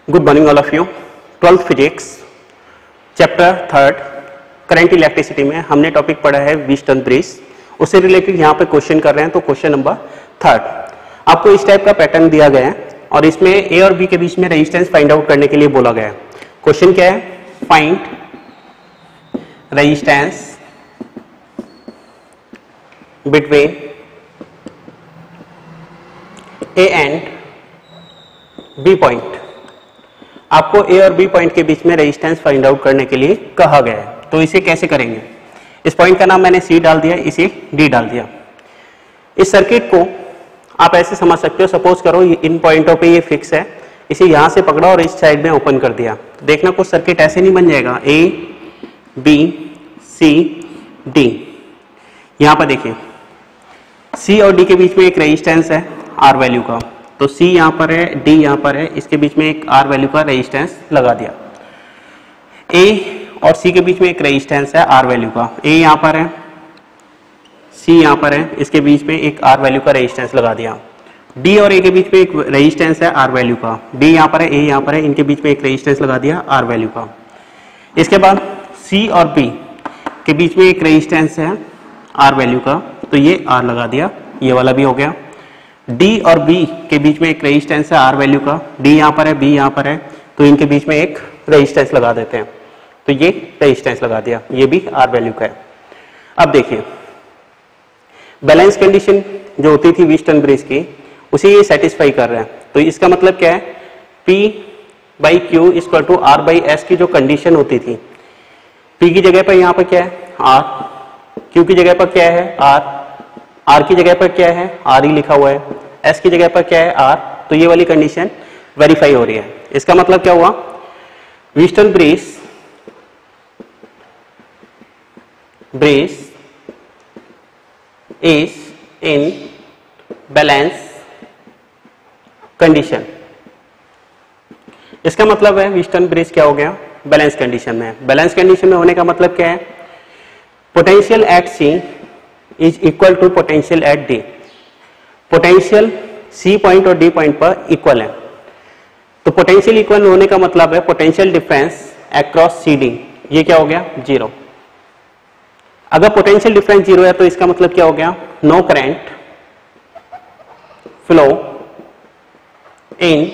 Good morning all of you. 12th physics chapter 3 current electricity में हमने topic पढ़ा है व्हीटस्टोन ब्रिज। उससे रिलेटेड यहाँ पे क्वेश्चन कर रहे हैं। तो क्वेश्चन नंबर 3 आपको इस टाइप का पैटर्न दिया गया है और इसमें ए और बी के बीच में रेजिस्टेंस फाइंड आउट करने के लिए बोला गया है। क्वेश्चन क्या है? Find resistance between A and B point. आपको ए और बी पॉइंट के बीच में रेजिस्टेंस फाइंड आउट करने के लिए कहा गया है। तो इसे कैसे करेंगे? इस पॉइंट का नाम मैंने सी डाल दिया, इसे डी डाल दिया। इस सर्किट को आप ऐसे समझ सकते हो, सपोज करो इन पॉइंटों पे ये फिक्स है, इसे यहां से पकड़ा और इस साइड में ओपन कर दिया। देखना कुछ सर्किट ऐसे नहीं बन जाएगा, ए बी सी डी। यहां पर देखिए सी और डी के बीच में एक रेजिस्टेंस है आर वैल्यू का, तो C यहाँ पर है, D यहाँ पर है, इसके बीच में एक R वैल्यू का रेजिस्टेंस लगा दिया। A और C के बीच में एक रेजिस्टेंस है R वैल्यू का, A यहाँ पर है, C यहाँ पर है, इसके बीच में एक R वैल्यू का रेजिस्टेंस लगा दिया। D और A के बीच में एक रेजिस्टेंस है R वैल्यू का, D यहाँ पर है, A यहाँ पर है, इनके बीच में एक रेजिस्टेंस लगा दिया R वैल्यू का। इसके बाद C और B के बीच में एक रेजिस्टेंस है R वैल्यू का, तो ये R लगा दिया, ये वाला भी हो गया। D और B के बीच में एक रेजिस्टेंस है R वैल्यू का, D यहाँ पर है, B यहाँ पर है, तो इनके बीच में एक रेजिस्टेंस लगा देते हैं, तो ये रेजिस्टेंस लगा दिया, ये भी R वैल्यू का है। अब देखिए बैलेंस कंडीशन जो होती थी व्हीटस्टोन ब्रिज की, उसे ये सेटिस्फाई कर रहे हैं। तो इसका मतलब क्या है? P by Q equal to R by S की जो कंडीशन होती थी, P की जगह पर यहाँ पर क्या है R, Q की जगह पर क्या है R की जगह पर क्या है R ही लिखा हुआ है, S की जगह पर क्या है R, तो ये वाली कंडीशन वेरीफाई हो रही है। इसका मतलब क्या हुआ? Wheatstone bridge is in balance condition. इसका मतलब है व्हीटस्टोन ब्रिज क्या हो गया? बैलेंस कंडीशन में। बैलेंस कंडीशन में होने का मतलब क्या है? Potential at C is equal to potential at D. Potential C point और डी पॉइंट पर इक्वल है, तो पोटेंशियल इक्वल होने का मतलब है potential difference across C D, ये क्या हो गया? जीरो। अगर पोटेंशियल डिफरेंस जीरो है तो इसका मतलब क्या हो गया? No current flow in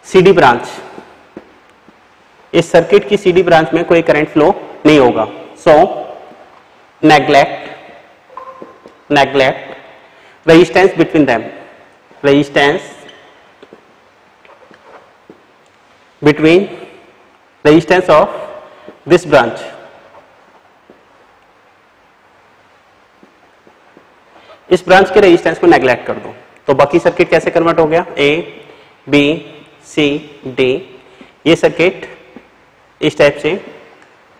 C D branch. इस सर्किट की सी डी ब्रांच में कोई करंट फ्लो नहीं होगा। सो neglect resistance between them, resistance between resistance of this branch। इस ब्रांच के रेजिस्टेंस को नेग्लेक्ट कर दो, तो बाकी सर्किट कैसे कन्वर्ट हो गया? A B C D, ये सर्किट इस टाइप से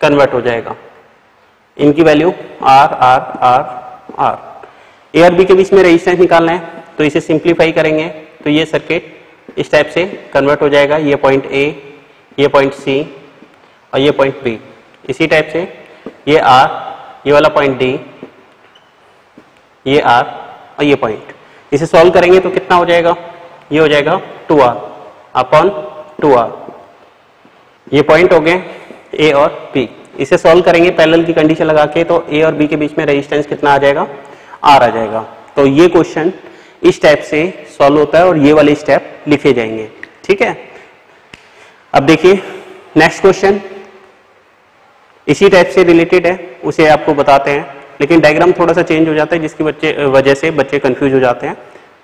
कन्वर्ट हो जाएगा। इनकी value R R R R। ए और बी के बीच में रेजिस्टेंस निकालना है, तो इसे सिंप्लीफाई करेंगे तो ये सर्किट इस टाइप से कन्वर्ट हो जाएगा। ये पॉइंट A, ये पॉइंट C और ये पॉइंट B। इसी टाइप से ये R, ये वाला पॉइंट D, ये R और ये पॉइंट। इसे सॉल्व करेंगे तो कितना हो जाएगा? ये हो जाएगा 2R अपॉन 2R। ये पॉइंट हो गए A और B। इसे सॉल्व करेंगे पैरेलल की कंडीशन लगा के, तो A और B के बीच में रेजिस्टेंस कितना आ जाएगा? R आ जाएगा। तो ये क्वेश्चन इस टाइप से सॉल्व होता है और ये वाले स्टेप लिखे जाएंगे। ठीक है, अब देखिए नेक्स्ट क्वेश्चन इसी टाइप से रिलेटेड है, उसे आपको बताते हैं, लेकिन डायग्राम थोड़ा सा चेंज हो जाता है जिसकी वजह से बच्चे कंफ्यूज हो जाते हैं।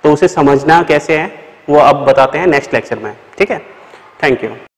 तो उसे समझना कैसे है वो अब बताते हैं नेक्स्ट लेक्चर में। ठीक है, थैंक यू।